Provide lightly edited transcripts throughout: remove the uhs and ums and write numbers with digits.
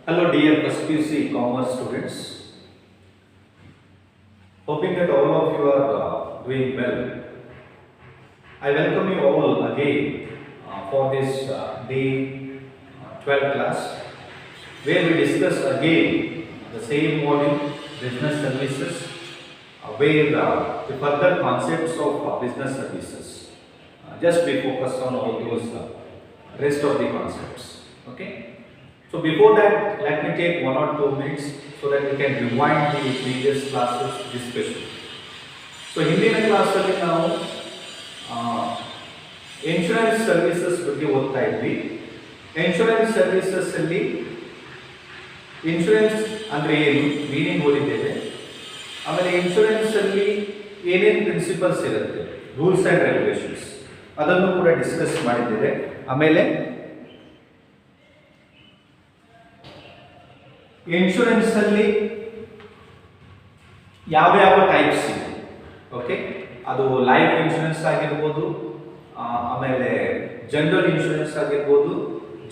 Hello dear first PUC commerce students, hoping that all of you are doing well. I welcome you all again for this day 12 class where we discuss again the same module business services where the further concepts of business services. Just we focus on all those rest of the concepts. Okay. So before that, let me take 1 or 2 minutes so that we can rewind the previous classes discussion. So ಹಿಂದಿನ ಕ್ಲಾಸಲ್ಲಿ ನಾವು insurance services ಬಗ್ಗೆ ಓದ್ತಾ ಇದ್ವಿ. Insurance services ಅಲ್ಲಿ insurance ಅಂದ್ರೆ ಏನು meaning ಓದಿದ್ದೇವೆ. ಆಮೇಲೆ ಇನ್ಶೂರೆನ್ಸ್ ಅಲ್ಲಿ ಏನೇನು ಪ್ರಿನ್ಸಿಪಲ್ಸ್ ಇರುತ್ತೆ, ರೂಲ್ಸ್ ಅಂಡ್ ರೆಗ್ಯುಲೇಷನ್ಸ್ ಅದನ್ನು ಕೂಡ ಡಿಸ್ಕಸ್ ಮಾಡಿದ್ದೇವೆ. ಆಮೇಲೆ ಇನ್ಶೂರೆನ್ಸ್ ಅಲ್ಲಿ ಯಾವ ಟೈಪ್ಸ್ ಇದೆ, ಓಕೆ, ಅದು ಲೈಫ್ ಇನ್ಶೂರೆನ್ಸ್ ಆಗಿರ್ಬೋದು, ಆಮೇಲೆ ಜನರಲ್ ಇನ್ಶೂರೆನ್ಸ್ ಆಗಿರ್ಬೋದು.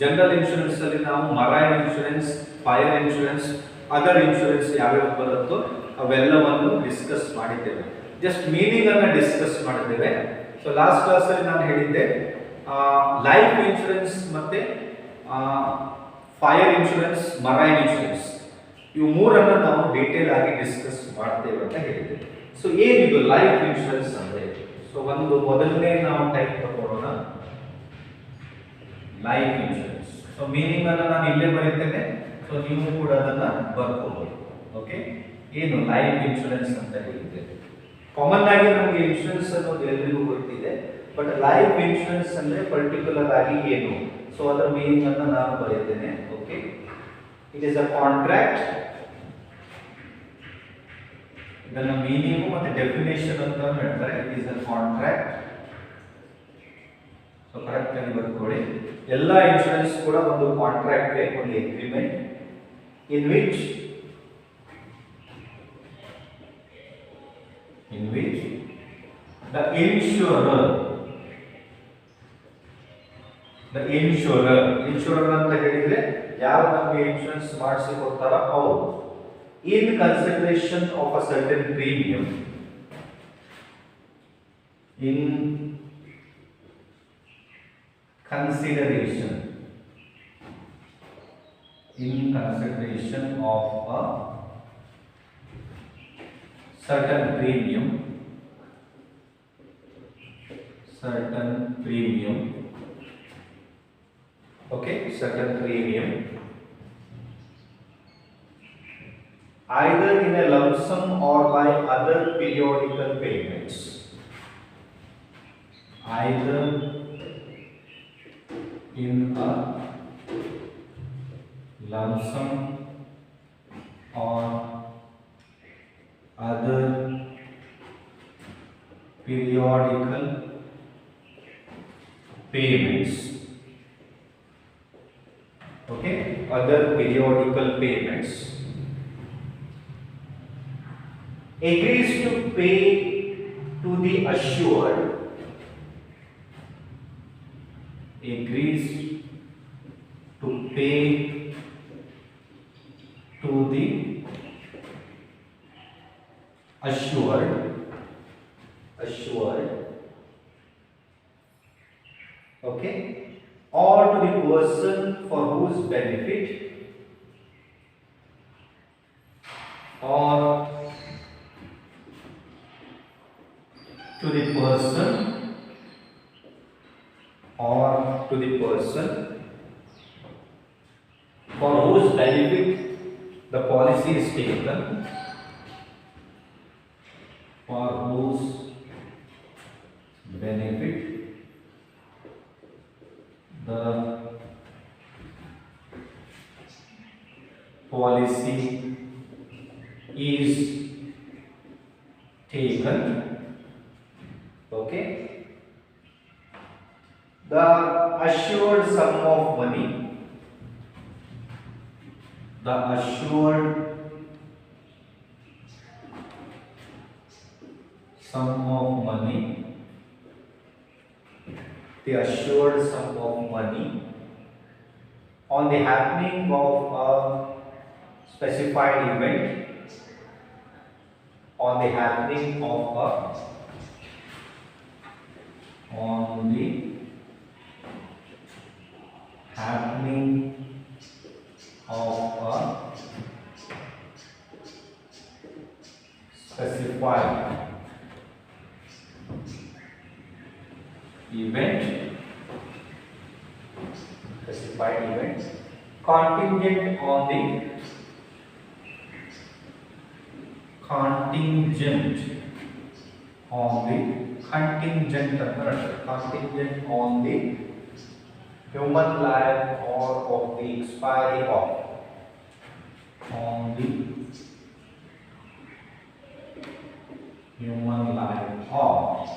ಜನರಲ್ ಇನ್ಶೂರೆನ್ಸ್ ಅಲ್ಲಿ ನಾವು marine insurance, fire insurance, other insurance ಯಾವ್ಯಾವ ಬರುತ್ತೋ ಅವೆಲ್ಲವನ್ನು ಡಿಸ್ಕಸ್ ಮಾಡಿದ್ದೇವೆ. ಜಸ್ಟ್ ಮೀನಿಂಗ್ ಅನ್ನ ಡಿಸ್ಕಸ್ ಮಾಡಿದ್ದೇವೆ. ಸೊ ಲಾಸ್ಟ್ ಕ್ಲಾಸ್ ಅಲ್ಲಿ ನಾನು ಹೇಳಿದ್ದೆ ಲೈಫ್ ಇನ್ಶೂರೆನ್ಸ್ ಮತ್ತೆ ಫೈರ್ ಇನ್ಶೂರೆನ್ಸ್, ಮರೈನ್ ಇನ್ಶೂರೆನ್ಸ್ ಇವು ಮೂರನ್ನು ನಾವು ಡೀಟೇಲ್ ಆಗಿ ಡಿಸ್ಕಸ್ ಮಾಡ್ತೇವೆ ಅಂತ ಹೇಳಿದ್ದೇವೆ. ಸೊ ಏನಿದು ಲೈಫ್ ಇನ್ಶೂರೆನ್ಸ್ ಅಂದ್ರೆ? ಸೊ ಒಂದು ಮೊದಲನೇ ನಾವು ಟೈಪ್ ತಗೊಳ್ಳೋಣ, ಲೈಫ್ ಇನ್ಶೂರೆನ್ಸ್. ಸೊ ಮೀನಿಂಗ್ ಅನ್ನು ನಾನು ಇಲ್ಲೇ ಬರೀತೇನೆ, ಸೊ ನೀವು ಕೂಡ ಅದನ್ನ ಬರ್ಕೋಬಹುದು. ಓಕೆ, ಏನು ಲೈಫ್ ಇನ್ಶೂರೆನ್ಸ್ ಅಂತ ಹೇಳಿದ್ದೇವೆ. ಕಾಮನ್ ಆಗಿ ನಮಗೆ ಇನ್ಶೂರೆನ್ಸ್ ಅನ್ನೋದು ಎಲ್ರಿಗೂ ಗೊತ್ತಿದೆ, ಬಟ್ ಲೈಫ್ ಇನ್ಶೂರೆನ್ಸ್ ಅಂದ್ರೆ ಪರ್ಟಿಕ್ಯುಲರ್ ಆಗಿ ಏನು, ಸೊ ಅದರ ಮೀನಿಂಗ್ ಅನ್ನು ನಾನು ಬರೆಯುತ್ತೇನೆ. Okay, it is a contract. ಇದನ್ನ ಮೀನಿಂಗ್ ಮತ್ತೆ ಡೆಫಿನೇಷನ್ ಅಂತ ಹೇಳ್ತಾರೆ. It is a contract. So correct ಆಗಿ ಬರ್ಕೊಳ್ಳಿ. ಎಲ್ಲ ಇನ್ಶೂರೆನ್ಸ್ ಕೂಡ ಒಂದು ಕಾಂಟ್ರಾಕ್ಟ್, ಒಂದು ಅಗ್ರಿಮೆಂಟ್ ಇನ್ ವಿಚ್ the ಇನ್ಶೂರರ್ ಅಂತ ಹೇಳಿದ್ರೆ ಯಾರು ನಮಗೆ ಇನ್ಶೂರೆನ್ಸ್ ಮಾಡಿಸಿ ಕೊಡ್ತಾರ ಅವರು, ಇನ್ consideration of a certain premium, in consideration of a certain premium, okay, certain premium, either in a lump sum or by other periodical payments, either in a lump sum or other periodical payments. Okay, other periodical payments, agrees to pay to the assured, agrees to pay to the assured, okay, or to the person for whose benefit, or to the person, or to the person for whose benefit the policy is taken, for whose benefit the policy is taken. Okay, the assured sum of money, the assured sum of money, the assured sum of money on the happening of a specified event, on the happening of a specified event, contingent on the human life or of the expiry of human life or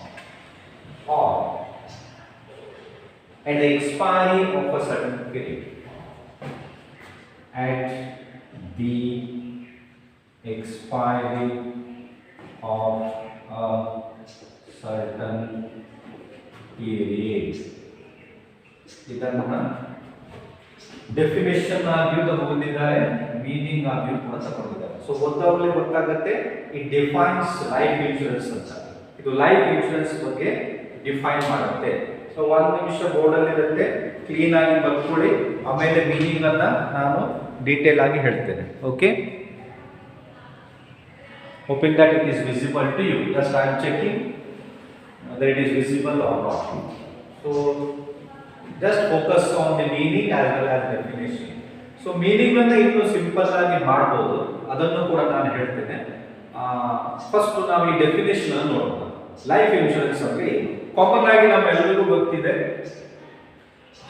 at the expiry of a certain period. At the expiry of a certain period. ಇದನ್ನ definition ಆಗಿಯೂ ತಗೊಂಡಿದ್ದಾರೆ, meaning ಆಗಿಯೂ ಕೂಡ ತಗೊಂಡಿದ್ದಾರೆ. So ಓದೋರ್ಲೆ ಗೊತ್ತಾಗುತ್ತೆ it defines life insurance ಅಂತ. ಇದು life insurance ಬಗ್ಗೆ ಡಿಫೈನ್ ಮಾಡುತ್ತೆ. ಸೊ ಒಂದು ನಿಮಿಷ ಬೋರ್ಡ್ ಅಲ್ಲಿ ಇರುತ್ತೆ, ಕ್ಲೀನ್ ಆಗಿ ಬರ್ಕೊಳ್ಳಿ, ಆಮೇಲೆ ಮೀನಿಂಗ್ ಅನ್ನ ನಾನು ಡೀಟೇಲ್ ಆಗಿ ಹೇಳ್ತೇನೆ. Okay, hoping that it is visible to you. Just I am checking whether it is visible or not. So just focus on the meaning as well as definition. So meaning ಅನ್ನು ಇನ್ನೂ simple ಆಗಿ ಮಾಡಬಹುದು, ಅದನ್ನು ಕೂಡ ನಾನು ಹೇಳ್ತೇನೆ. First ನಾವು ಈ ಡೆಫಿನೇಷನ್ ಅನ್ನು ನೋಡೋಣ. ಲೈಫ್ ಇನ್ಶೂರೆನ್ಸ್ ಅಂದ್ರೆ ಕಾಮನ್ ಆಗಿ ನಮ್ಮೆಲ್ಲರಿಗೂ ಗೊತ್ತಿದೆ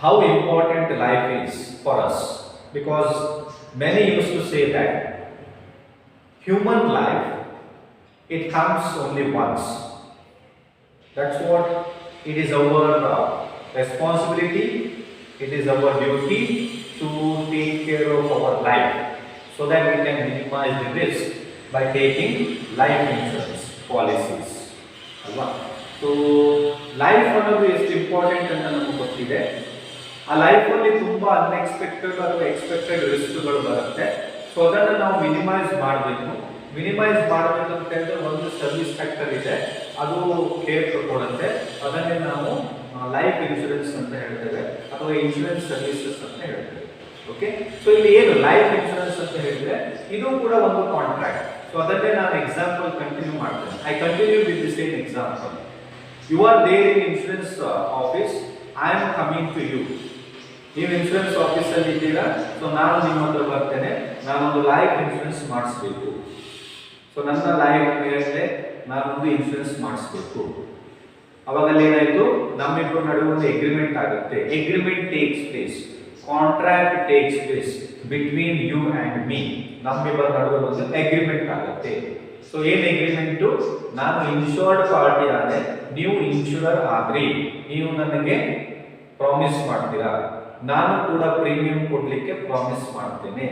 how important life is for us, because many used to say that human life, it comes only once. That's what it is our responsibility, it is our duty to take care of our life so that we can minimize the risk by taking life insurance policies. Alva? So life ಅನ್ನೋದು ಎಷ್ಟು important ಅಂತ ನಮಗೆ ಗೊತ್ತಿದೆ. ಆ ಲೈಫಲ್ಲಿ ತುಂಬ unexpected ಅಥವಾ expected ರಿಸ್ಕ್ಗಳು ಬರುತ್ತೆ. ಸೊ ಅದನ್ನು ನಾವು ಮಿನಿಮೈಸ್ ಮಾಡಬೇಕು ಅಂತ ಹೇಳಿದ್ರೆ ಒಂದು ಸರ್ವಿಸ್ ಫ್ಯಾಕ್ಟರ್ ಇದೆ, ಅದು ಕೇರ್ ಕೊಡುತ್ತೆ. ಅದನ್ನೇ ನಾವು ಲೈಫ್ ಇನ್ಶೂರೆನ್ಸ್ ಅಂತ ಹೇಳ್ತೇವೆ ಅಥವಾ ಇನ್ಶೂರೆನ್ಸ್ ಸರ್ವಿಸಸ್ ಅಂತ ಹೇಳ್ತೇವೆ. ಓಕೆ, ಸೊ ಇಲ್ಲಿ ಏನು ಲೈಫ್ ಇನ್ಶೂರೆನ್ಸ್ ಅಂತ ಹೇಳಿದ್ರೆ ಇದು ಕೂಡ ಒಂದು ಕಾಂಟ್ರಾಕ್ಟ್. ಸೊ ಅದನ್ನೇ ನಾನು ಎಕ್ಸಾಂಪಲ್ ಕಂಟಿನ್ಯೂ ಮಾಡ್ತೇನೆ. I continue with the same example. You are there in insurance office, I am coming to you. ನೀವು ಇನ್ಶೂರೆನ್ಸ್ ಆಫೀಸಲ್ಲಿ ಇದ್ದೀರಾ, ಸೊ ನಾನು ನಿಮ್ಮ ಹತ್ರ ಬರ್ತೇನೆ, ನಾನೊಂದು ಲೈಫ್ ಇನ್ಶೂರೆನ್ಸ್ ಮಾಡಿಸ್ಬೇಕು. ಸೊ ನನ್ನ ಲೈಫ್ ಮೇಲೆ ನಾನೊಂದು ಇನ್ಶೂರೆನ್ಸ್ ಮಾಡಿಸ್ಬೇಕು. ಅವಾಗಲ್ಲಿ ಏನಾಯಿತು, ನಮ್ಮಿಬ್ಬರ ನಡುವೆ ಒಂದು ಎಗ್ರಿಮೆಂಟ್ ಆಗುತ್ತೆ. Agreement takes place, contract takes place between you and me. ನಮ್ಮಿಬ್ಬರ ನಡುವೆ ಒಂದು ಎಗ್ರಿಮೆಂಟ್ ಆಗುತ್ತೆ. ಸೊ ಏನು ಎಗ್ರಿಮೆಂಟು, ನಾನು ಇನ್ಶೂರ್ಡ್ ಪಾರ್ಟಿ ಆದ್ರೆ ನೀವು ಇನ್ಶೂರರ್ ಆಗ್ರಿ, ನೀವು ನನಗೆ ಪ್ರಾಮಿಸ್ ಮಾಡ್ತೀರಾ, ನಾನು ಕೂಡ ಪ್ರೀಮಿಯಂ ಕೊಡ್ಲಿಕ್ಕೆ ಪ್ರಾಮಿಸ್ ಮಾಡ್ತೇನೆ.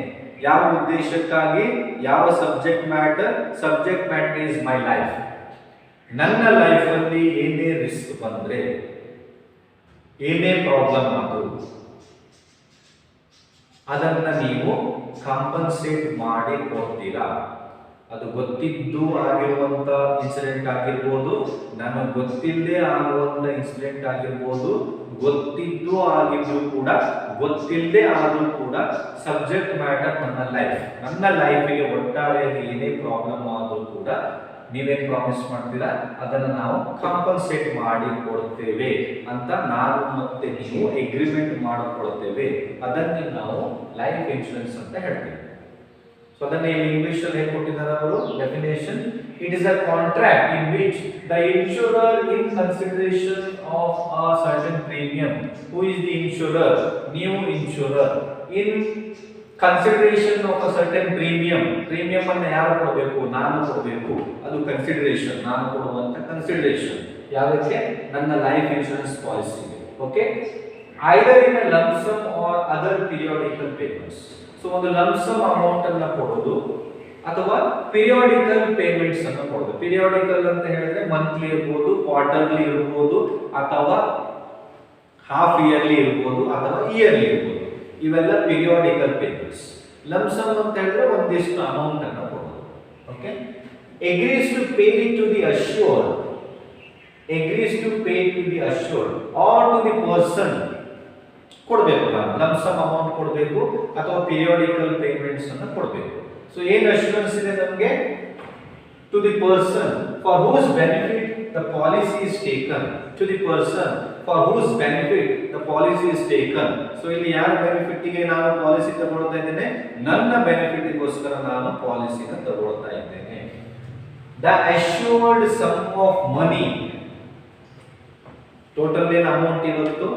ಯಾವ ಉದ್ದೇಶಕ್ಕಾಗಿ, ಯಾವ subject matter is my life. ನನ್ನ ಲೈಫಲ್ಲಿ ಏನೇ ರಿಸ್ಕ್ ಬಂದ್ರೆ, ಏನೇ ಪ್ರಾಬ್ಲಮ್ ಆದರೂ ಅದನ್ನ ನೀವು ಕಾಂಪನ್ಸೇಟ್ ಮಾಡಿ ಕೊಡ್ತೀರಾ. ಅದು ಗೊತ್ತಿದ್ದು ಆಗಿರುವಂತ ಇನ್ಸಿಡೆಂಟ್ ಆಗಿರ್ಬೋದು, ನನಗೆ ಗೊತ್ತಿಲ್ಲದೆ ಆಗುವಂತ ಇನ್ಸಿಡೆಂಟ್ ಆಗಿರ್ಬೋದು, ಗೊತ್ತಿದ್ದು ಆಗಿದ್ರು ಕೂಡ ಗೊತ್ತಿಲ್ಲದೆ ಆದ್ರೂ ಕೂಡ ಸಬ್ಜೆಕ್ಟ್ ಮ್ಯಾಟರ್ ನನ್ನ ಲೈಫಿಗೆ ಒಟ್ಟಾರೆಯಾಗಿ ಏನೇ ಪ್ರಾಬ್ಲಮ್ ಆದ್ರೂ ಕೂಡ ನೀವೇನು ಪ್ರಾಮಿಸ್ ಮಾಡ್ತೀರಾ, ಅದನ್ನು ನಾವು ಕಾಂಪನ್ಸೇಟ್ ಮಾಡಿ ಕೊಡ್ತೇವೆ ಅಂತ ನಾನು ಮತ್ತೆ ನೀವು ಎಗ್ರಿಮೆಂಟ್ ಮಾಡಿಕೊಡ್ತೇವೆ. ಅದನ್ನೇ ನಾವು ಲೈಫ್ ಇನ್ಶೂರೆನ್ಸ್ ಅಂತ ಹೇಳ್ತೀವಿ. ಸೊ ಅದನ್ನ ಇಲ್ಲಿ ಇಂಗ್ಲಿಷ್ ಅಲ್ಲಿ ಹೇಗೆ ಕೊಟ್ಟಿದ್ದಾರೆ ಅವರು definition. It is a contract in which the insurer in consideration of a certain premium, who is the insurer, ನೀವು insurer, in consideration of a certain premium, premium ಅನ್ನು ಯಾರು ಕೊಡಬೇಕು, ನಾನು ಕೊಡಬೇಕು, ಅದು ಕನ್ಸಿಡರೇಷನ್, ನಾನು ಕೊಡುವಂತ ಕನ್ಸಿಡರೇಷನ್ ಯಾವುದಕ್ಕೆ, ನನ್ನ ಲೈಫ್ ಇನ್ಶೂರೆನ್ಸ್ ಪಾಲಿಸಿಗೆ. Okay, either in a lump sum or other periodical payments. So ಒಂದು ಲಂಪ್ ಸಮ್ ಅಮೌಂಟ್ ಅನ್ನು ಕೊಡೋದು ಅಥವಾ ಪೀರಿಯಾಡಿಕಲ್ ಪೇಮೆಂಟ್ಸ್ ಅನ್ನು ಕೊಡೋದು. ಪೀರಿಯಾಡಿಕಲ್ ಅಂತ ಹೇಳಿದ್ರೆ ಮಂತ್ಲಿ ಇರ್ಬೋದು, ಕ್ವಾರ್ಟರ್ಲಿ ಇರ್ಬೋದು, ಅಥವಾ ಹಾಫ್ ಇಯರ್ಲಿ ಇರ್ಬೋದು, ಅಥವಾ ಇಯರ್ಲಿ ಇರ್ಬೋದು. ಇವೆಲ್ಲ ಪಿರಿಯಾಡಿಕಲ್ ಪೇಮೆಂಟ್ಸ್. ಲಂಸಮ್ ಅಂತ ಹೇಳಿದ್ರೆ ಒಂದಿಷ್ಟು ಅಮೌಂಟ್ ಅನ್ನು ಕೊಡೋದು. Okay, agrees to pay to the assured, agrees to pay to the assured or to the person ಕೊಡಬೇಕು. ಲಂಸಮ್ ಅಮೌಂಟ್ ಕೊಡಬೇಕು ಅಥವಾ ಪಿರಿಯಾಡಿಕಲ್ ಪೇಮೆಂಟ್ಸ್ ಅನ್ನು ಕೊಡಬೇಕು. ಸೊ ಏನು ಅಶ್ಯೂರೆನ್ಸ್ ಇದೆ ನಮಗೆ? To the person for whose benefit the policy is taken, to the person for whose benefit the policy is taken. So ಇಲ್ಲಿ ಯಾರ ಬೆನಿಫಿಟ್ಗೆ ನಾನು ಪಾಲಿಸಿ ತಗೊಳ್ತಾ ಇದ್ದೇನೆ? ನನ್ನ ಬೆನಿಫಿಟ್ಗೋಸ್ಕರ ನಾನು ಪಾಲಿಸಿನ ತಗೊಳ್ತಾ ಇದ್ದೇನೆ. The assured sum of money, total ಏನು ಅಮೌಂಟ್ ಇರುತ್ತೋ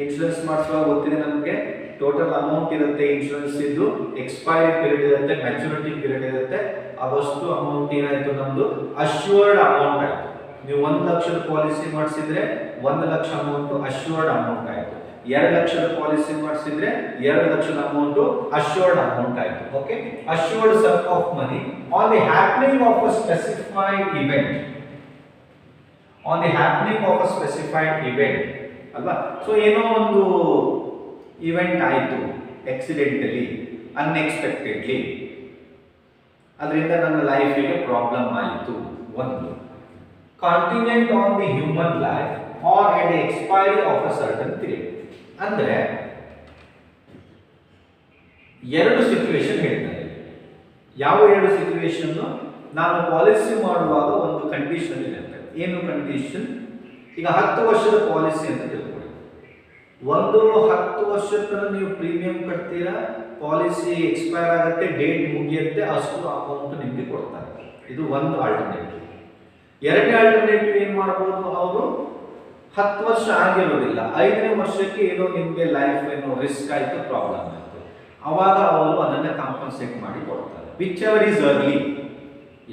ಇನ್ಶೂರೆನ್ಸ್ ಮಾಡಿಸುವಾಗ ಗೊತ್ತಿದೆ ನಮಗೆ, ಟೋಟಲ್ ಅಮೌಂಟ್ ಇರುತ್ತೆ ಇನ್ಶೂರೆನ್ಸ್ ಇದ್ದು, ಎಕ್ಸ್ಪೈರಿ ಪೀರಿಯಡ್ ಇರುತ್ತೆ, ಮ್ಯಾಚುರಿಟಿ ಪೀರಿಯಡ್ ಇರುತ್ತೆ. ಅವಷ್ಟು ಅಮೌಂಟ್ ಏನಾಯ್ತು ನಮ್ದು ಅಶ್ಯೂರ್ಡ್ ಅಮೌಂಟ್ ಆಯ್ತು. ನೀವು 1 ಲಕ್ಷದ ಪಾಲಿಸಿ ಮಾಡಿಸಿದ್ರೆ 1 ಲಕ್ಷ ಅಮೌಂಟ್ ಅಶ್ಯೂರ್ಡ್ ಅಮೌಂಟ್ ಆಯ್ತು. 2 ಲಕ್ಷದ ಪಾಲಿಸಿ ಮಾಡಿಸಿದ್ರೆ 2 ಲಕ್ಷದ ಅಮೌಂಟ್ ಅಶ್ಯೂರ್ಡ್ ಅಮೌಂಟ್ ಆಯ್ತು. Okay, assured sum of money on the happening of a specified event, on the happening of a specified event ಅಲ್ವಾ. ಸೊ ಏನೋ ಒಂದು ಇವೆಂಟ್ ಆಯಿತು ಆಕ್ಸಿಡೆಂಟಲಿ, ಅನ್ಎಕ್ಸ್ಪೆಕ್ಟೆಡ್ಲಿ, ಅದರಿಂದ ನನ್ನ ಲೈಫಿಗೆ ಪ್ರಾಬ್ಲಮ್ ಆಯಿತು. ಒಂದು contingent on the human life or at the expiry of a certain period. ಅಂದರೆ 2 situation ಹೇಳ್ತಾರೆ. ಯಾವ 2 ಸಿಚುವೇಶನ್? ನಾನು ಪಾಲಿಸಿ ಮಾಡುವಾಗ ಒಂದು ಕಂಡೀಷನ್ ಇರುತ್ತೆ. ಏನು ಕಂಡೀಷನ್? ಈಗ 10 ವರ್ಷದ ಪಾಲಿಸಿ ಅಂತ ತಿಳ್ಕೊಳ್ಳಿ. ಒಂದು 10 ವರ್ಷದ ತನಕ ನೀವು ಪ್ರೀಮಿಯಂ ಕಟ್ತೀರಾ, ಪಾಲಿಸಿ ಎಕ್ಸ್ಪೈರ್ ಆಗುತ್ತೆ, ಡೇಟ್ ಮುಗಿಯುತ್ತೆ, ಅಷ್ಟು ಅಮೌಂಟ್ ನಿಮಗೆ ಕೊಡ್ತಾರೆ. ಇದು ಒಂದು ಆಲ್ಟರ್ನೇಟಿವ್. ಎರಡನೇ ಆಲ್ಟರ್ನೇಟಿವ್ ಏನು ಮಾಡಬಹುದು? ಅವರು 10 ವರ್ಷ ಆಗಿರೋದಿಲ್ಲ, 5ನೇ ವರ್ಷಕ್ಕೆ ಏನೋ ನಿಮಗೆ ಲೈಫ್ ಏನೋ ರಿಸ್ಕ್ ಆಯಿತು, ಪ್ರಾಬ್ಲಮ್ ಆಯಿತು, ಅವಾಗ ಅವರು ಅದನ್ನು ಕಾಂಪನ್ಸೇಟ್ ಮಾಡಿ ಕೊಡ್ತಾರೆ. ವಿಚ್ ಎವರ್ ಈಸ್ ಅರ್ಲಿ,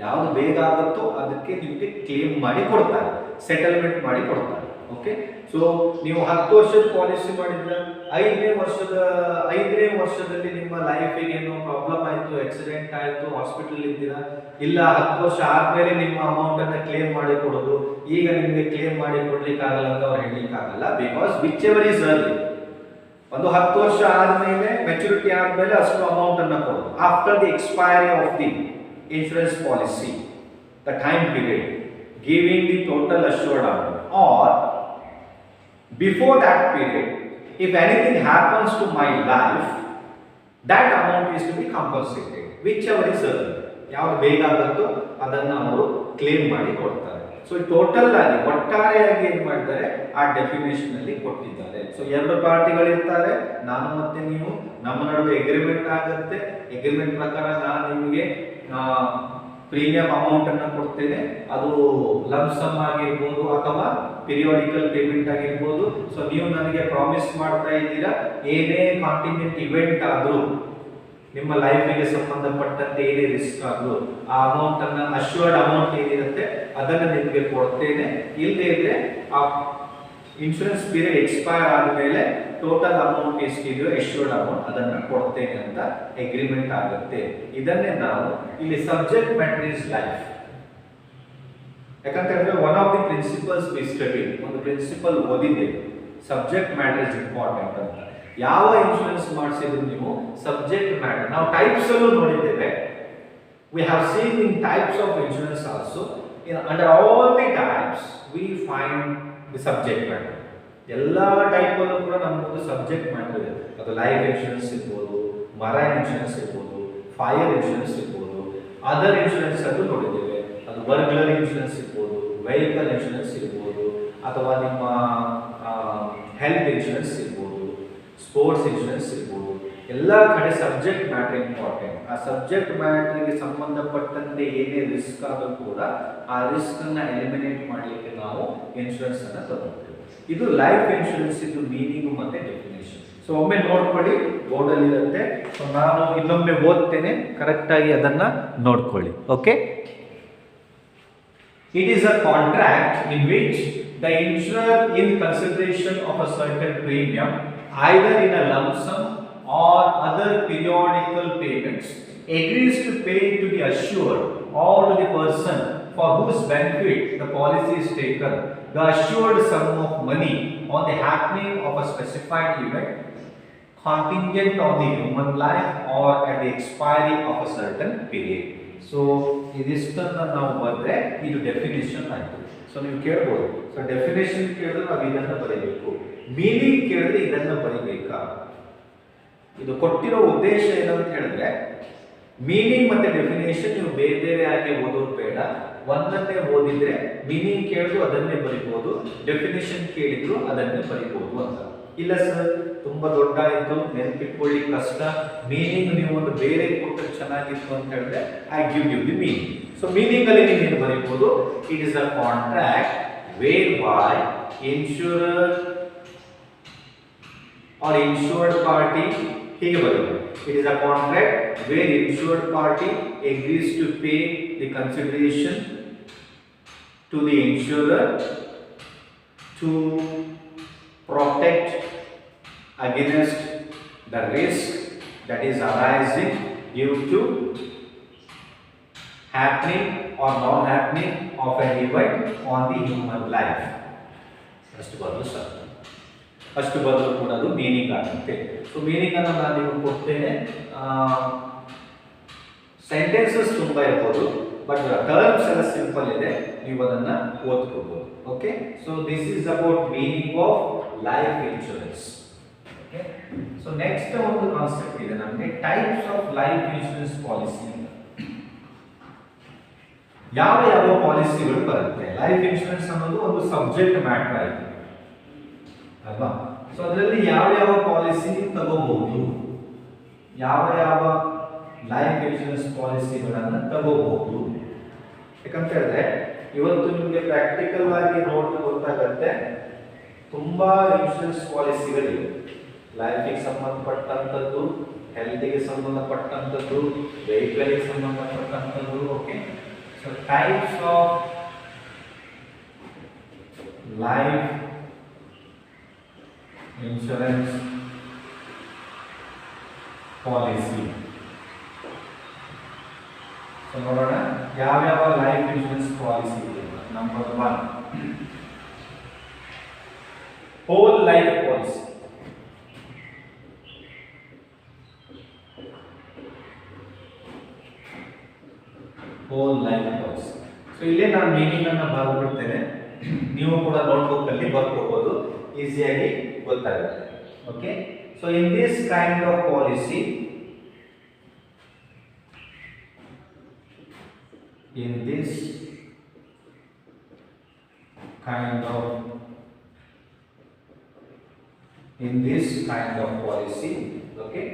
ಯಾವುದು ಬೇಗ ಆಗುತ್ತೋ ಅದಕ್ಕೆ ನಿಮಗೆ ಕ್ಲೇಮ್ ಮಾಡಿ ಕೊಡ್ತಾರೆ, ಸೆಟಲ್ಮೆಂಟ್ ಮಾಡಿ ಕೊಡ್ತಾರೆ. ಓಕೆ, ಸೊ ನೀವು 10 ವರ್ಷದ ಪಾಲಿಸಿ ಮಾಡಿದ್ರೆ 5ನೇ ವರ್ಷದಲ್ಲಿ ನಿಮ್ಮ ಲೈಫಿಗೆ ಏನೋ ಪ್ರಾಬ್ಲಮ್ ಆಯಿತು, ಆಕ್ಸಿಡೆಂಟ್ ಆಯಿತು, ಹಾಸ್ಪಿಟಲ್ ಇದ್ದೀರಾ, ಇಲ್ಲ 10 ವರ್ಷ ಆದ್ಮೇಲೆ ನಿಮ್ಮ ಅಮೌಂಟ್ ಅನ್ನ ಕ್ಲೇಮ್ ಮಾಡಿ ಕೊಡೋದು. ಈಗ ನಿಮಗೆ ಕ್ಲೇಮ್ ಮಾಡಿ ಕೊಡ್ಲಿಕ್ಕೆ ಆಗಲ್ಲ ಅಂತ ಅವ್ರು ಹೇಳಲಿಕ್ಕೆ ಆಗಲ್ಲ. Because which ever is early, ಒಂದು 10 ವರ್ಷ ಆದ್ಮೇಲೆ ಮೆಚುರಿಟಿ ಆದ್ಮೇಲೆ ಅಷ್ಟು ಅಮೌಂಟ್ ಅನ್ನ ಕೊಡೋದು. After the expiry of the insurance policy, the time period, giving the total assured amount, or before that period, if anything happens to my life, that amount is to be compensated, whichever is early. ಯಾವುದು ಬೇಗ ಆಗುತ್ತೋ ಅದನ್ನು ಅವರು claim ಮಾಡಿ ಕೊಡ್ತಾರೆ. So total ಆಗಿ ಒಟ್ಟಾರೆಯಾಗಿ ಏನು ಮಾಡಿದ್ದಾರೆ ಆ ಡೆಫಿನೇಷನ್ ಅಲ್ಲಿ ಕೊಟ್ಟಿದ್ದಾರೆ. ಸೊ 2 ಪಾರ್ಟಿಗಳಿರ್ತಾರೆ, ನಾನು ಮತ್ತೆ ನೀವು, ನಮ್ಮ ನಡುವೆ ಎಗ್ರಿಮೆಂಟ್ ಆಗುತ್ತೆ. ಎಗ್ರಿಮೆಂಟ್ ಪ್ರಕಾರ ನಾನು ನಿಮಗೆ ಪ್ರೀಮಿಯಂ ಅಮೌಂಟ್ ಅನ್ನು ಕೊಡ್ತೇನೆ, ಅದು ಲಂಸಮ್ ಆಗಿರ್ಬೋದು ಅಥವಾ ಪಿರಿಯಾಡಿಕಲ್ ಪೇಮೆಂಟ್ ಆಗಿರ್ಬೋದು. ಸೊ ನೀವು ನನಗೆ ಪ್ರಾಮಿಸ್ ಮಾಡ್ತಾ ಇದ್ದೀರಾ, ಏನೇ ಕಾಂಟಿನೆಂಟ್ ಇವೆಂಟ್ ಆದರೂ, ನಿಮ್ಮ ಲೈಫಿಗೆ ಸಂಬಂಧಪಟ್ಟಂತೆ ಏನೇ ರಿಸ್ಕ್ ಆದರೂ ಆ ಅಮೌಂಟ್ ಅನ್ನ ಅಶ್ಯೂರ್ಡ್ ಅಮೌಂಟ್ ಏನಿರುತ್ತೆ ಅದನ್ನು ನಿಮಗೆ ಕೊಡ್ತೇನೆ. ಇಲ್ಲದೇ ಇದ್ರೆ ಆ ಇನ್ಶೂರೆನ್ಸ್ ಪೀರಿಯಡ್ ಎಕ್ಸ್ಪೈರ್ ಆದಮೇಲೆ ಟೋಟಲ್ ಅಮೌಂಟ್ ಎಷ್ಟಿದೆಯೋ ಅಶ್ಯೂರ್ಡ್ ಅಮೌಂಟ್ ಅದನ್ನು ಕೊಡ್ತೇನೆ ಅಂತ ಅಗ್ರಿಮೆಂಟ್ ಆಗುತ್ತೆ. ಇದನ್ನೇ ನಾವು ಇಲ್ಲಿ ಸಬ್ಜೆಕ್ಟ್ ಮ್ಯಾಟರ್ ಇಸ್ ಲೈಫ್. ಯಾಕಂತ ಹೇಳಿದ್ರೆ one of the principles we study, ಒಂದು ಪ್ರಿನ್ಸಿಪಲ್ ಓದಿದ್ದೇವೆ, ಸಬ್ಜೆಕ್ಟ್ ಮ್ಯಾಟರ್ ಇಸ್ ಇಂಪಾರ್ಟೆಂಟ್ ಅಂತ. ಯಾವ ಇನ್ಶೂರೆನ್ಸ್ ಮಾಡಿಸಿದ್ರು ನೀವು ಸಬ್ಜೆಕ್ಟ್ ಮ್ಯಾಟರ್, ನಾವು ಟೈಪ್ಸ್ ಅಲ್ಲೂ ನೋಡಿದ್ದೇವೆ. We have seen in types of insurance also. Under all the types we find the subject matter. ಎಲ್ಲ ಟೈಪ್ ಅಲ್ಲೂ ಕೂಡ ನಮ್ಮದು ಸಬ್ಜೆಕ್ಟ್ ಮ್ಯಾಟರ್ ಇದೆ. ಅದು ಲೈಫ್ ಇನ್ಶೂರೆನ್ಸ್ ಇರ್ಬೋದು, ಮರೈನ್ ಇನ್ಶೂರೆನ್ಸ್ ಇರ್ಬೋದು, ಫೈರ್ ಇನ್ಶೂರೆನ್ಸ್ ಇರ್ಬೋದು, ಅದರ್ ಇನ್ಶೂರೆನ್ಸ್ ಅಲ್ಲೂ ನೋಡಿದ್ದೇವೆ. ಅದು ಬರ್ಗ್ಲರ್ ಇನ್ಶೂರೆನ್ಸ್ ಇರ್ಬೋದು, ವೆಹಿಕಲ್ ಇನ್ಶೂರೆನ್ಸ್ ಇರ್ಬೋದು, ಅಥವಾ ನಿಮ್ಮ ಹೆಲ್ತ್ ಇನ್ಶೂರೆನ್ಸ್ ಇರ್ಬೋದು, ಸ್ಪೋರ್ಟ್ಸ್ ಇನ್ಶೂರೆನ್ಸ್ ಇರ್ಬೋದು. ಎಲ್ಲ ಕಡೆ ಸಬ್ಜೆಕ್ಟ್ ಮ್ಯಾಟರ್ ಇಂಪಾರ್ಟೆಂಟ್. ಆ ಸಬ್ಜೆಕ್ಟ್ ಮ್ಯಾಟರ್ಗೆ ಸಂಬಂಧಪಟ್ಟಂತೆ ಏನೇ ರಿಸ್ಕ್ ಆದರೂ ಕೂಡ ಆ ರಿಸ್ಕ್ ಅನ್ನ ಎಲಿಮಿನೇಟ್ ಮಾಡಲಿಕ್ಕೆ ನಾವು ಇನ್ಶೂರೆನ್ಸ್ ಅನ್ನ ತಗೊಳ್ತೇವೆ. ಇದು ಲೈಫ್ ಇನ್ಶೂರೆನ್ಸ್ ಇದು ಮೀನಿಂಗ್ ಮತ್ತೆ ಡೆಫಿನೇಷನ್. ಸೊ ಒಮ್ಮೆ ನೋಡ್ಕೊಳ್ಳಿ, ಬೋರ್ಡಲ್ಲಿ ಇರುತ್ತೆ. ಸೊ ನಾನು ಇನ್ನೊಮ್ಮೆ ಓದ್ತೇನೆ, ಕರೆಕ್ಟ್ ಆಗಿ ಅದನ್ನ ನೋಡ್ಕೊಳ್ಳಿ. Okay, it is a contract in which the insurer, in consideration of a certain premium, either in a lump sum or other periodical payments, agrees to pay to the assured or to the person for whose benefit the policy is taken the assured sum of money on the happening of a specified event, contingent on the human life or at the expiry of a certain period. So ಇದಿಷ್ಟನ್ನ ನಾವು ಬರೆದ್ರೆ ಇದು definition ಆಯ್ತು. So ನೀವು ಕೇಳ್ಬೋದು, so definition ಕೇಳಿದ್ರೆ ನಾವು ಇದನ್ನ ಬರೀಬೇಕು, ಮೀನಿಂಗ್ ಕೇಳಿದ್ರೆ ಇದನ್ನ ಬರೀಬೇಕಾ? ಇದು ಕೊಟ್ಟಿರೋ ಉದ್ದೇಶ ಏನಂತ ಹೇಳಿದ್ರೆ ಮೀನಿಂಗ್ ಮತ್ತೆ ಡೆಫಿನೇಷನ್ ನೀವು ಬೇರೆ ಬೇರೆ ಆಗಿ ಓದೋದು ಬೇಡ, ಒಂದನ್ನೇ ಓದಿದ್ರೆ ಮೀನಿಂಗ್ ಕೇಳಿದ್ರು ಅದನ್ನೇ ಬರಿಬಹುದು, ಡೆಫಿನೇಷನ್ ಕೇಳಿದ್ರು ಅದನ್ನೇ ಬರಿಬಹುದು ಅಂತ. ಇಲ್ಲ ಸರ್ ತುಂಬಾ ದೊಡ್ಡ ಆಯ್ತು, ನೆನಪಿಟ್ಕೊಳ್ಳಿ ಕಷ್ಟ, ಮೀನಿಂಗ್ ನೀವು ಒಂದು ಬೇರೆ ಕೊಟ್ಟರೆ ಚೆನ್ನಾಗಿತ್ತು ಅಂತ ಹೇಳಿದ್ರೆ I give you the meaning. So meaning ಅಲ್ಲಿ ನೀವು ಏನು ಬರೀಬಹುದು? It is a contract whereby insurer or insured party, ಹೀಗೆ ಬರೀಬಹುದು. It is a contract where insured party agrees to pay the consideration to the insurer to protect against the risk that is arising due to happening or non happening of an event on the human life. ಅಷ್ಟು ಬದಲು sir, ಅಷ್ಟು ಬದಲು ಕೂಡ ಅದು meaning ಆಗುತ್ತೆ. So meaning ಅನ್ನು ನಾನು ನಿಮಗೆ ಕೊಡ್ತೇನೆ. ಸೆಂಟೆನ್ಸಸ್ ತುಂಬ ಇರ್ಬೋದು, ಬಟ್ ಟರ್ಮ್ಸ್ ಎಲ್ಲ ಸಿಂಪಲ್ ಇದೆ, ನೀವು ಅದನ್ನ ಓದ್ಕೋಬಹುದು. Okay, so this is about meaning of life insurance. Okay, so next ಒಂದು ಕಾನ್ಸೆಪ್ಟ್ ಇದೆ ನಮಗೆ, types of life insurance policy. ಯಾವ ಯಾವ ಪಾಲಿಸಿಗಳು ಬರುತ್ತೆ? ಲೈಫ್ ಇನ್ಶೂರೆನ್ಸ್ ಅನ್ನೋದು ಒಂದು ಸಬ್ಜೆಕ್ಟ್ ಮ್ಯಾಟರ್ ಆಯಿತು ಅಲ್ವಾ? ಸೊ ಅದರಲ್ಲಿ ಯಾವ ಯಾವ ಪಾಲಿಸಿ ತಗೋಬಹುದು, ಯಾವ ಯಾವ ಲೈಫ್ ಇನ್ಶೂರೆನ್ಸ್ ಪಾಲಿಸಿಗಳನ್ನು ತಗೋಬಹುದು. ಯಾಕಂತ ಹೇಳಿದ್ರೆ ಇವತ್ತು ನಿಮಗೆ ಪ್ರಾಕ್ಟಿಕಲ್ ಆಗಿ ನೋಡಿದ್ರೆ ಗೊತ್ತಾಗುತ್ತೆ, ತುಂಬಾ ಇನ್ಶೂರೆನ್ಸ್ ಪಾಲಿಸಿಗಳಿವೆ. ಲೈಫಿಗೆ ಸಂಬಂಧಪಟ್ಟಂಥದ್ದು, ಹೆಲ್ತ್ಗೆ ಸಂಬಂಧಪಟ್ಟಂಥದ್ದು, ವೆಹಿಕಲ್ಗೆ ಸಂಬಂಧಪಟ್ಟಂಥದ್ದು. Okay, so types of life insurance policy. So ನೋಡೋಣ ಯಾವ್ಯಾವ ಲೈಫ್ ಇನ್ಶೂರೆನ್ಸ್ ಪಾಲಿಸಿ ಇದೆ. Number 1, whole life policy. Whole life policy. So ಇಲ್ಲೇ ನಾನು ಮೀನಿಂಗ್ ಅನ್ನು ಬರೆದ್ಬಿಡ್ತೇನೆ, ನೀವು ಕೂಡ ನೋಟ್ಬುಕ್ ಅಲ್ಲಿ ಬರ್ಕೋಬಹುದು, ಈಸಿಯಾಗಿ ಗೊತ್ತಾಗುತ್ತೆ. Okay, so in this kind of policy, in this kind of policy, okay,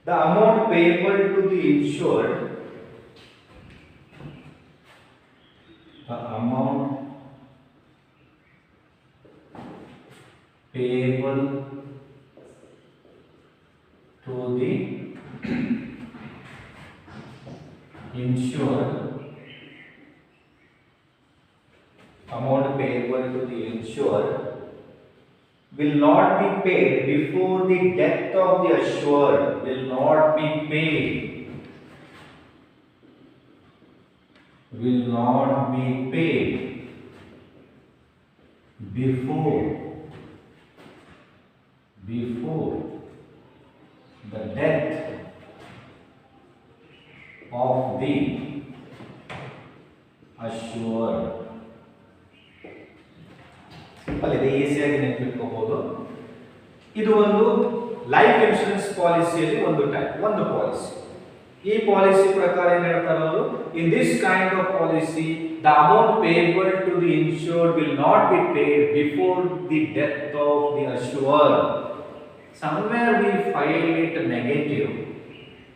the amount payable to the insured, the amount payable to the insured, amount payable to the insured will not be paid before the death of the assured, will not be paid, will not be paid before the death of the assured. Simple ಇದೆ, ಈಸಿಯಾಗಿ ನೆನಪಿಟ್ಕೋಬಹುದು. ಇದು ಒಂದು life insurance ಪಾಲಿಸಿಯಲ್ಲಿ ಒಂದು type, ಒಂದು policy. ಈ policy ಪ್ರಕಾರ ಏನು ಹೇಳ್ತಾರೆ ಅವರು, in this kind of policy the amount payable to the insured will not be paid before the death of the assured. Somewhere we feel it negative,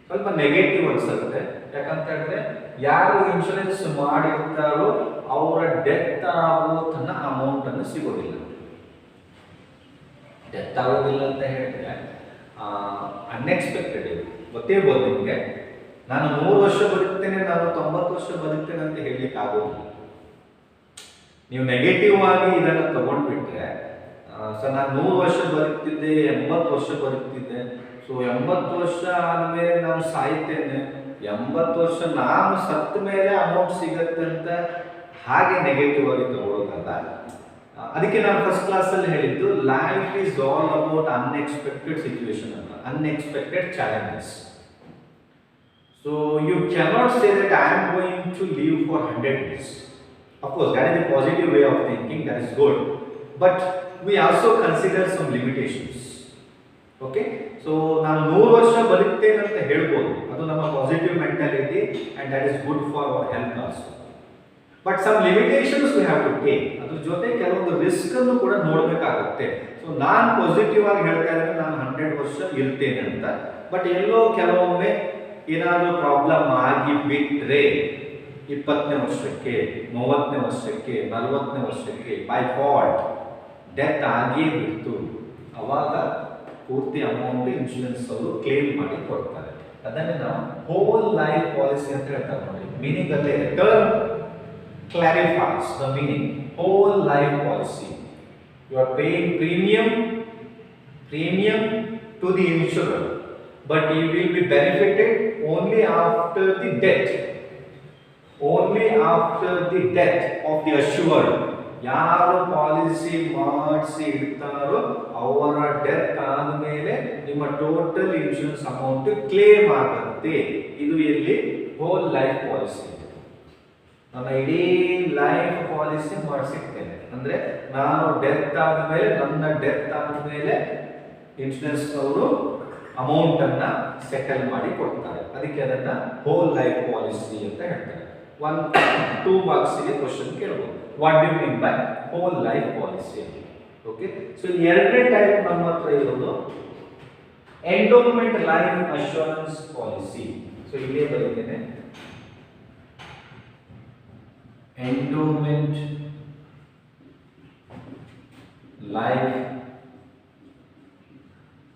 ಸ್ವಲ್ಪ negative ಅನ್ಸುತ್ತೆ. ಯಾಕಂತ ಹೇಳಿದ್ರೆ ಯಾರು ಇನ್ಶೂರೆನ್ಸ್ ಮಾಡಿರ್ತಾರೋ ಅವರ ಡೆತ್ ಆಗೋ ತನ್ನ ಅಮೌಂಟ್ ಅನ್ನು ಸಿಗೋದಿಲ್ಲ. ಡೆತ್ ಆಗೋದಿಲ್ಲ ಅಂತ ಹೇಳಿದ್ರೆ ಅನ್ಎಕ್ಸ್ಪೆಕ್ಟೆಡ್ ಇದೆ, ಗೊತ್ತಿರ್ಬೋದು ನಿಮಗೆ. ನಾನು 100 ವರ್ಷ ಬದುಕ್ತೇನೆ, ನಾನು 90 ವರ್ಷ ಬದುಕ್ತೇನೆ ಅಂತ ಹೇಳಲಿಕ್ಕೆ ಆಗೋದಿಲ್ಲ. ನೀವು ನೆಗೆಟಿವ್ ಆಗಿ ಇದನ್ನು ತಗೊಂಡ್ಬಿಟ್ರೆ, ಸೊ ನಾನು 100 ವರ್ಷ ಬದುಕ್ತಿದ್ದೆ, 80 ವರ್ಷ ಬದುಕ್ತಿದ್ದೆ, ಸೊ 80 ವರ್ಷ ಆದಮೇಲೆ ನಾನು ಸಾಯ್ತೇನೆ, 80 ವರ್ಷ ನಾನು ಸತ್ತ ಮೇಲೆ ಅಮೌಂಟ್ ಸಿಗತ್ತೆ ಅಂತ ಹಾಗೆ ನೆಗೆಟಿವ್ ಆಗಿ ತಗೊಳ್ಳೋದಲ್ಲ. ಅದಕ್ಕೆ ನಾನು ಫಸ್ಟ್ ಕ್ಲಾಸಲ್ಲಿ ಹೇಳಿದ್ದು life is all about unexpected situation ಅಂತ, unexpected challenges. So you cannot say that I am going to live for 100 years. Of course, that is a positive way of thinking, that is good. But we also consider some limitations. Okay? So, ನಾನು 100 ವರ್ಷ ಬದುಕ್ತೇನೆ ಅಂತ ಹೇಳ್ಬೋದು, ಅದು ನಮ್ಮ positive mentality and that is good for our health also. But some limitations we have to take. ಅದ್ರ ಜೊತೆ ಕೆಲವೊಂದು risk ಅನ್ನು ಕೂಡ ನೋಡಬೇಕಾಗುತ್ತೆ. ಸೊ ನಾನು ಪಾಸಿಟಿವ್ ಆಗಿ ಹೇಳ್ತಾ ಇದ್ರೆ ನಾನು 100 ವರ್ಷ ಇರ್ತೇನೆ ಅಂತ, ಬಟ್ ಎಲ್ಲೋ ಕೆಲವೊಮ್ಮೆ ಏನಾದರೂ ಪ್ರಾಬ್ಲಮ್ ಆಗಿ ಬಿಟ್ಟರೆ 20ನೇ ವರ್ಷಕ್ಕೆ, 30ನೇ ವರ್ಷಕ್ಕೆ, 40ನೇ ವರ್ಷಕ್ಕೆ ಬೈ ಫಾಲ್ಟ್ ಡೆತ್ ಆಗೇ ಬಿಡ್ತು, ಅವಾಗ ಪೂರ್ತಿ ಅಮೌಂಟ್ ಇನ್ಶೂರೆನ್ಸ್ ಅವರು ಕ್ಲೇಮ್ ಮಾಡಿ ಕೊಡ್ತಾರೆ. ಅದನ್ನೇ ನಾವು ಹೋಲ್ ಲೈಫ್ ಪಾಲಿಸಿ ಅಂತ ಹೇಳ್ತಾರೆ ನೋಡಿ. ಮೀನಿಂಗ್ ಅಲ್ಲೇ term clarifies the meaning. Whole life policy. You are paying premium to the insurer, but you will be benefited only after the death. Only after the death of the assured. ಯಾರು policy ಮಾಡಿಸಿ ಇಡ್ತಾರೋ ಅವರ death ಆದಮೇಲೆ ನಿಮ್ಮ total insurance amount claim ಆಗುತ್ತೆ. ಇದು ಎಲ್ಲಿ hole life policy. ನನ್ನ ಇಡೀ ಲೈಫ್ ಪಾಲಿಸಿ ಮಾಡಿಸಿರ್ತೇನೆ ಅಂದ್ರೆ ನಾನು ಡೆತ್ ಆದಮೇಲೆ, ನನ್ನ ಡೆತ್ ಆದಮೇಲೆ ಇನ್ಶೂರೆನ್ಸ್ ಅವರು ಅಮೌಂಟ್ ಅನ್ನ ಸೆಟಲ್ ಮಾಡಿ ಕೊಡ್ತಾರೆ. ಅದಕ್ಕೆ ಅದನ್ನ ಹೋಲ್ ಲೈಫ್ ಪಾಲಿಸಿ ಅಂತ ಹೇಳ್ತಾರೆ. 1-2 ಮಾರ್ಕ್ಸ್ ಗೆ ಕ್ವಶನ್ ಕೇಳಬಹುದು, what do you mean by whole life policy. Okay, so ಎರಡನೇ ಟೈಪ್ ನಮ್ಮ ಹತ್ರ ಇರೋದು endowment life assurance policy. So ಇಲ್ಲೇ ಬರೀತೇನೆ, endowment life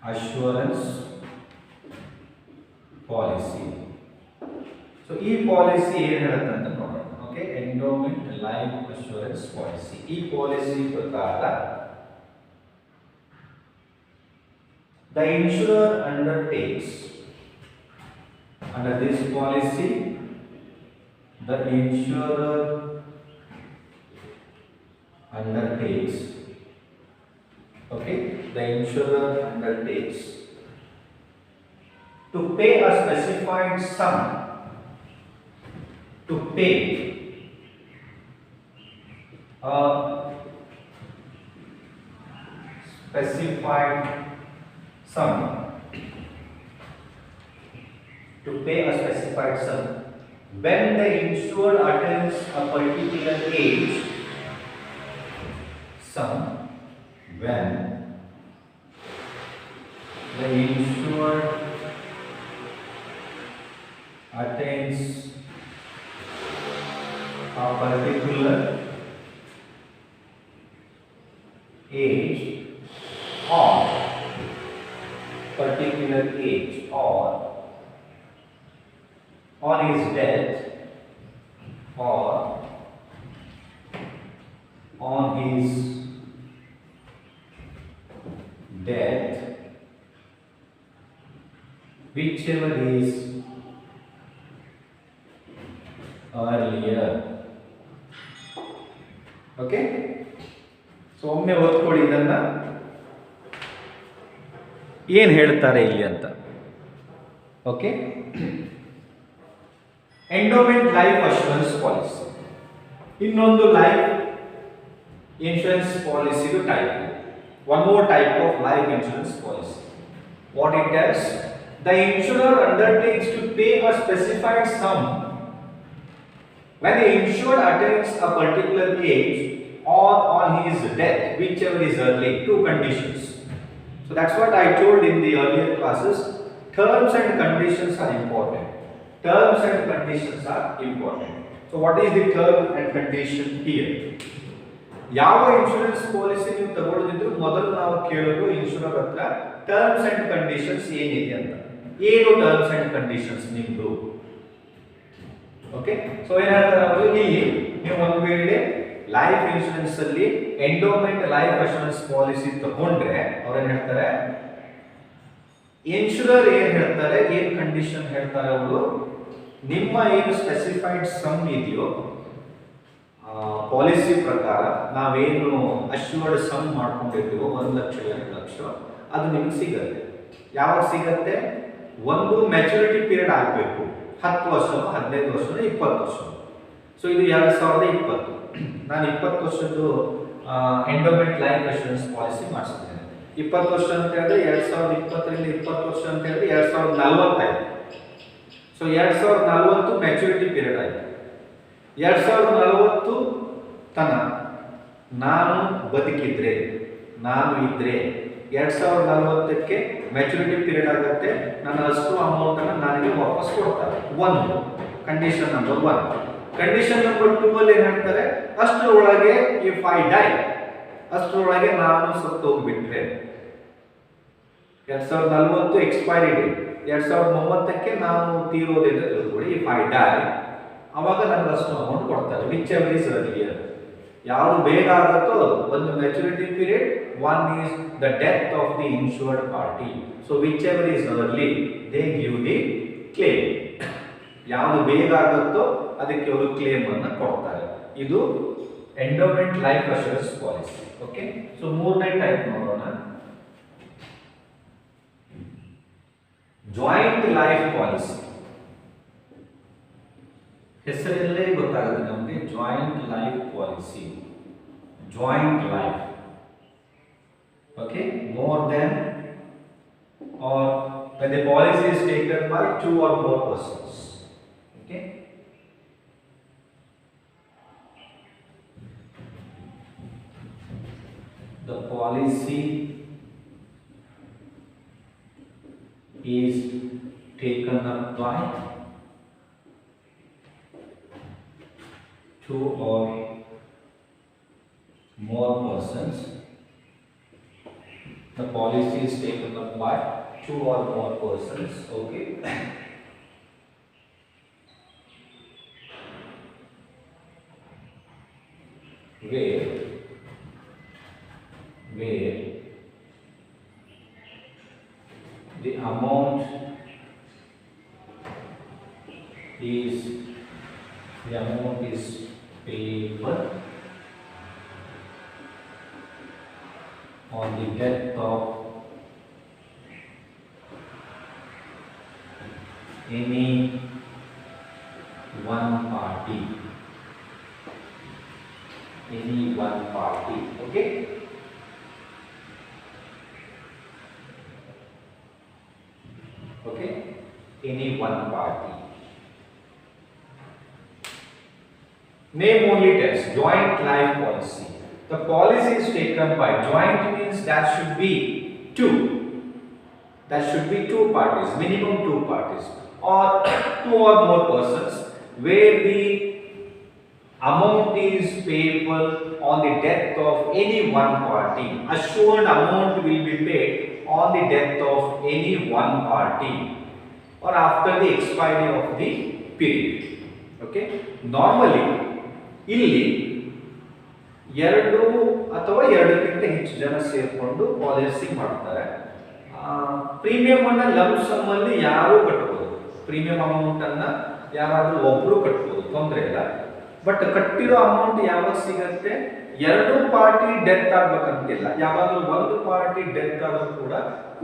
assurance policy. So ಈ ಪಾಲಿಸಿ ಏನು ಹೇಳುತ್ತೆ ಅಂತ ನೋಡೋಣ. Okay, endowment life assurance policy. ಈ ಪಾಲಿಸಿ ಪ್ರಕಾರ the insurer undertakes, under this policy the insurer undertakes, okay, the insurer undertakes to pay a specified sum, to pay a specified sum, to pay a specified sum when the insured attains a particular age. When the insured attains a particular age or on his death or on his death, whichever is earlier. Okay, so ಒಮ್ಮೆ ಓದ್ಕೊಳ್ಳಿ ಇದನ್ನ ಏನು ಹೇಳ್ತಾರೆ ಇಲ್ಲಿ ಅಂತ. Okay, endowment life assurance policy. ಇನ್ನೊಂದು life insurance ಪಾಲಿಸಿದು type. One more type of life insurance policy. What it does? The insurer undertakes to pay a specified sum when the insured attains a particular age or on his death, whichever is early. Two conditions. So that's what I told in the earlier classes. Terms and conditions are important. Terms and conditions are important. So what is the term and condition here? ಯಾವ insurance policy ನೀವು ತಗೊಳ್ಳೋದಿದ್ರು ಮೊದಲು ನಾವು ಕೇಳೋದು ಇನ್ಶೂರರ್ ಹತ್ರ terms and conditions ಏನಿದೆ ಅಂತ. ಏನು terms and conditions ನಿಮ್ದು? ಓಕೆ, ಸೊ ಏನ್ ಹೇಳ್ತಾರೆ ಅವರು ಇಲ್ಲಿ, ನೀವು ಒಂದು ವೇಳೆ ಲೈಫ್ ಇನ್ಶೂರೆನ್ಸ್ ಅಲ್ಲಿ ಎಂಡೋಮೆಂಟ್ ಲೈಫ್ ಅಶ್ಯೂರೆನ್ಸ್ ಪಾಲಿಸಿ ತಗೊಂಡ್ರೆ ಅವ್ರೇನ್ ಹೇಳ್ತಾರೆ, ಇನ್ಶೂರರ್ ಏನ್ ಹೇಳ್ತಾರೆ, ಏನ್ ಕಂಡೀಷನ್ ಹೇಳ್ತಾರೆ ಅವರು, ನಿಮ್ಮ ಏನು ಸ್ಪೆಸಿಫೈಡ್ ಸಮ್ ಇದೆಯೋ ಪಾಲಿಸಿ ಪ್ರಕಾರ ನಾವೇನು ಅಶ್ಯೂರ್ಡ್ ಸಮ್ ಮಾಡ್ಕೊಂಡಿರ್ತೀವೋ 1 ಲಕ್ಷ 2 ಲಕ್ಷ ಅದು ನಿಮ್ಗೆ ಸಿಗುತ್ತೆ. ಯಾವಾಗ ಸಿಗತ್ತೆ? ಒಂದು ಮೆಚುರಿಟಿ ಪೀರಿಯಡ್ ಆಗಬೇಕು, 10 ವರ್ಷ 15 ವರ್ಷ 20 ವರ್ಷ. ಸೊ ಇದು 2020. ನಾನು 20 ವರ್ಷದ್ದು ಎಂಡೋಮೆಂಟ್ ಲೈಫ್ ಅಶ್ಯೂರೆನ್ಸ್ ಪಾಲಿಸಿ ಮಾಡಿಸಿದ್ದೇನೆ. 20 ವರ್ಷ ಅಂತ ಹೇಳಿದ್ರೆ 2020ರಿಂದ 20 ವರ್ಷ ಅಂತ ಹೇಳಿದ್ರೆ 2040 ಆಯ್ತು. ಸೊ 2040 ಮೆಚುರಿಟಿ ಪೀರಿಯಡ್ ಆಯಿತು. 2040 ತನ ನಾನು ಬದುಕಿದ್ರೆ, ನಾನು ಇದ್ರೆ 2040ಕ್ಕೆ ಮೆಚುರಿಟಿ ಪೀರಿಯಡ್ ಆಗುತ್ತೆ. ನನ್ನ ಅಷ್ಟು ಅಮೌಂಟನ್ನು ನನಗೆ ವಾಪಸ್ ಕೊಡ್ತಾರೆ. ಒಂದು ಕಂಡೀಷನ್ ನಂಬರ್ 1. ಕಂಡೀಷನ್ ನಂಬರ್ 2 ಅಲ್ಲಿ ಏನು ಹೇಳ್ತಾರೆ? ಅಷ್ಟರೊಳಗೆ ಇಫ್ ಐ ಡೈ, ಅಷ್ಟರೊಳಗೆ ನಾನು ಸತ್ತು ಹೋಗ್ಬಿಟ್ರೆ 2040 ಎಕ್ಸ್ಪೈರಿ ಡೇಟ್, 2030ಕ್ಕೆ ನಾನು ತೀರೋದಿಲ್ಲ ತಿಳ್ಕೊಳ್ಳಿ. ಇಫ್ ಐ ಡೈ ಅವಾಗ ನನಗೆ ಅಷ್ಟು ಅಮೌಂಟ್ ಕೊಡ್ತಾರೆ. ವಿಚ್ ಎವರ್ ಇಸ್ ಅರ್ಲಿಯರ್, ಯಾವುದು ಬೇಗ ಆಗುತ್ತೋ ಅದು. ಒಂದು maturity period, one is the death of the insured party. So which ever is early they give the claim. ಯಾವುದು ಬೇಗ ಆಗುತ್ತೋ ಅದಕ್ಕೆ ಅವರು ಕ್ಲೇಮ್ ಅನ್ನು ಕೊಡ್ತಾರೆ. ಇದು endowment life assurance policy. Okay, so ಮೂರನೇ ಟೈಪ್ ನೋಡೋಣ, ಜಾಯಿಂಟ್ ಲೈಫ್ ಪಾಲಿಸಿ. ಹೆಸರಲ್ಲೇ ಗೊತ್ತಾಗುತ್ತೆ ನಮಗೆ, joint life policy. Joint life, okay, more than or when the policy is taken by 2 or more persons. Okay, the policy is taken up by 2 or more persons. The policy is taken up by 2 or more persons. Okay. Where the amount is payable on the death of any one party. Any one party. Okay. Okay. Any one party. Name only tells joint life policy. The policy is taken by joint means that should be two. That should be two parties, minimum two parties, or 2 or more persons, where the amount is payable on the death of any one party. Assured amount will be paid on the death of any one party or after the expiry of the period. Okay. Normally, ಇಲ್ಲಿ 2 ಅಥವಾ 2ಕ್ಕಿಂತ ಹೆಚ್ಚು ಜನ ಸೇರಿಕೊಂಡು policy ಮಾಡ್ತಾರೆ. Premium ಅನ್ನ lump some ಅಲ್ಲಿ ಯಾರು ಕಟ್ಟಬಹುದು. ಪ್ರೀಮಿಯಂ ಅಮೌಂಟ್ ಅನ್ನ ಯಾರಾದ್ರೂ ಒಬ್ರು ಕಟ್ಟಬಹುದು, ತೊಂದರೆ ಇಲ್ಲ. ಬಟ್ ಕಟ್ಟಿರೋ ಅಮೌಂಟ್ ಯಾವಾಗ ಸಿಗತ್ತೆ? 2 ಪಾರ್ಟಿ ಡೆತ್ ಆಗ್ಬೇಕಂತಿಲ್ಲ. ಯಾವಾಗಲೂ ಒಂದು ಪಾರ್ಟಿ ಡೆತ್ ಆದ್ರೂ ಕೂಡ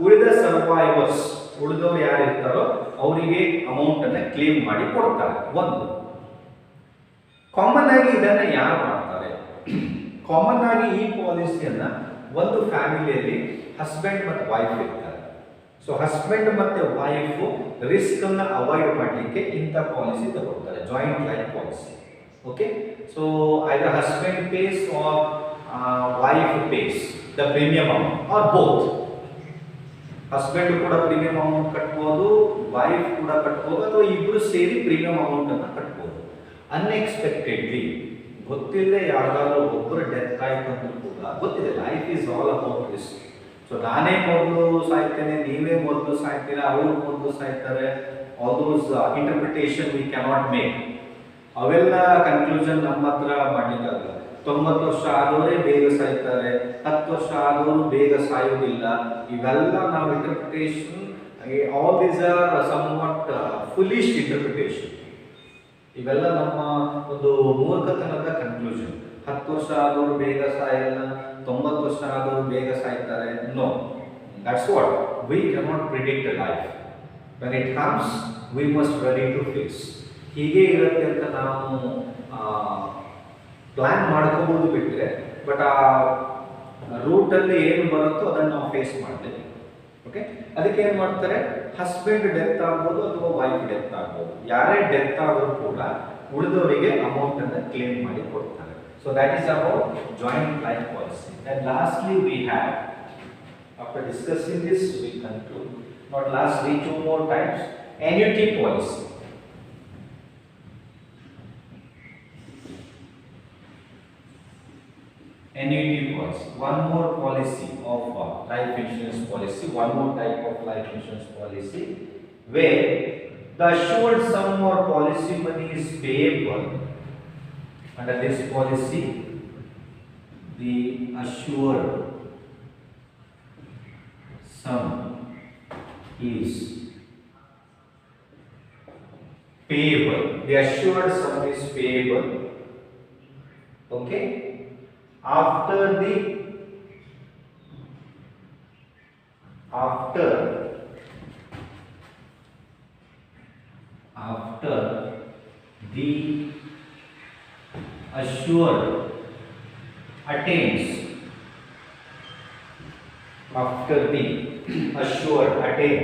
ಉಳಿದ ಸರ್ವೈವರ್ಸ್, ಉಳಿದವರು ಯಾರು ಇರ್ತಾರೋ ಅವರಿಗೆ ಅಮೌಂಟ್ ಅನ್ನ ಕ್ಲೇಮ್ ಮಾಡಿ ಕೊಡ್ತಾರೆ. ಒಂದು ಕಾಮನ್ ಆಗಿ ಇದನ್ನ ಯಾರು ಮಾಡ್ತಾರೆ? ಕಾಮನ್ ಆಗಿ ಈ ಪಾಲಿಸಿಯನ್ನ ಒಂದು ಫ್ಯಾಮಿಲಿಯಲ್ಲಿ ಹಸ್ಬೆಂಡ್ ಮತ್ತು ವೈಫ್ ಇರ್ತಾರೆ. ಸೊ ಹಸ್ಬೆಂಡ್ ಮತ್ತೆ ವೈಫ್ ರಿಸ್ಕ್ ಅನ್ನ ಅವಾಯ್ಡ್ ಮಾಡಲಿಕ್ಕೆ ಇಂಥ ಪಾಲಿಸಿ ತಗೊಳ್ತಾರೆ, joint life policy. Okay, so either husband pays or wife pays the premium amount or both. Husband ಕೂಡ ಪ್ರೀಮಿಯಂ ಅಮೌಂಟ್ ಕಟ್ಬೋದು, ವೈಫ್ ಕೂಡ ಕಟ್ಬೋದು, ಅಥವಾ ಇಬ್ರು ಸೇರಿ ಪ್ರೀಮಿಯಂ ಅಮೌಂಟ್ ಅನ್ನ ಕಟ್ಬೋದು. ಅನ್ಎಕ್ಸ್ಪೆಕ್ಟೆಡ್ಲಿ ಗೊತ್ತಿಲ್ಲದೆ ಯಾವ್ದಾದ್ರು ಒಬ್ಬರು ಡೆತ್ ಆಯ್ತು ಅಂತ ಕೂಡ ಗೊತ್ತಿದೆ. Life is all about risk. So ನಾನೇ ಮೊದಲು ಸಾಯ್ತೇನೆ, ನೀವೇ ಮೊದಲು ಸಾಯ್ತೀರಾ, ಅವರು ಮೊದಲು ಸಾಯ್ತಾರೆ. All those interpretation we cannot make. ಅವೆಲ್ಲ ಕನ್ಕ್ಲೂಷನ್ ನಮ್ಮ ಹತ್ರ ಮಾಡಲಿಕ್ಕಾಗಲ್ಲ. 90 ವರ್ಷ ಆದವರೇ ಬೇಗ ಸಾಯ್ತಾರೆ, 10 ವರ್ಷ ಆದವರು ಬೇಗ ಸಾಯೋದಿಲ್ಲ. ಇವೆಲ್ಲ ನಾವು interpretation, all these are somewhat foolish interpretation. ಇವೆಲ್ಲ ನಮ್ಮ ಒಂದು ಮೂರ್ಖತನದ ಕನ್ಕ್ಲೂಷನ್. 10 ವರ್ಷ ಆದವರು ಬೇಗ ಸಾಯಲ್ಲ, 90 ವರ್ಷ ಆದವರು ಬೇಗ ಸಾಯ್ತಾರೆ. No, that's what we cannot predict life. When it comes we must ready to face. ಹೀಗೆ ಇರುತ್ತೆ ಅಂತ ನಾವು ಪ್ಲ್ಯಾನ್ ಮಾಡ್ಕೋಬೋದು ಬಿಟ್ಟರೆ, ಬಟ್ ಆ ರೂಟಲ್ಲಿ ಏನು ಬರುತ್ತೋ ಅದನ್ನು ನಾವು ಫೇಸ್ ಮಾಡಬೇಕು. ಓಕೆ, ಅದಕ್ಕೆ ಏನು ಮಾಡ್ತಾರೆ, ಹಸ್ಬೆಂಡ್ ಡೆತ್ ಆಗ್ಬೋದು ಅಥವಾ ವೈಫ್ ಡೆತ್ ಆಗ್ಬೋದು, ಯಾರೇ ಡೆತ್ ಆದರೂ ಕೂಡ ಉಳಿದವರಿಗೆ ಅಮೌಂಟನ್ನು ಕ್ಲೇಮ್ ಮಾಡಿ ಕೊಡ್ತಾರೆ. So that is about joint life policy. And lastly we have, after discussing this we conclude, not lastly 2 more times, annuity policy. Annuity policy, one more policy of life insurance policy, one more type of life insurance policy where the assured sum or policy money is payable. Under this policy, the assured sum is payable. The assured sum is payable. Okay. After the assured attains, after the assured attains